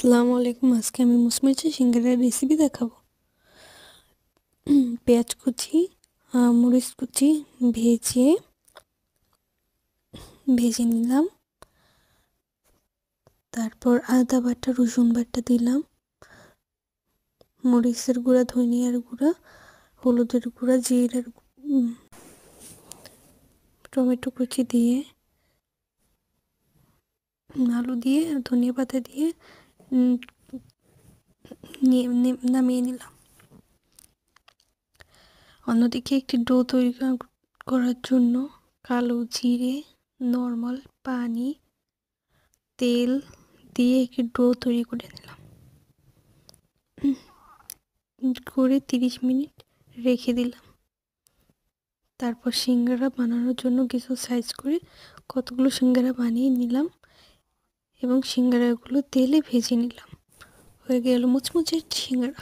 আসসালামু আলাইকুম। আজকে আমি মুচমুচে সিঙ্গারার রেসিপি দেখাবো। পেঁয়াজ কুচি, মরিচ কুচি ভেজে নিলাম। তারপর আদা বাটা, রসুন বাটা দিলাম, মরিচের গুঁড়া, ধনিয়ার গুঁড়া, হলুদের গুঁড়া, জিরার টমেটো কুচি দিয়ে, আলু দিয়ে, ধনিয়া পাতা দিয়ে নামিয়ে নিলাম। অন্যদিকে একটি ডো তৈরি করার জন্য কালো জিরে, নর্মাল পানি, তেল দিয়ে একটি ডো তৈরি করে নিলাম। করে 30 মিনিট রেখে দিলাম। তারপর সিঙ্গারা বানানোর জন্য কিছু সাইজ করে কতগুলো সিঙ্গারা বানিয়ে নিলাম এবং সিঙ্গারাগুলো তেলে ভেজে নিলাম। হয়ে গেল মুচমুচে সিঙ্গারা।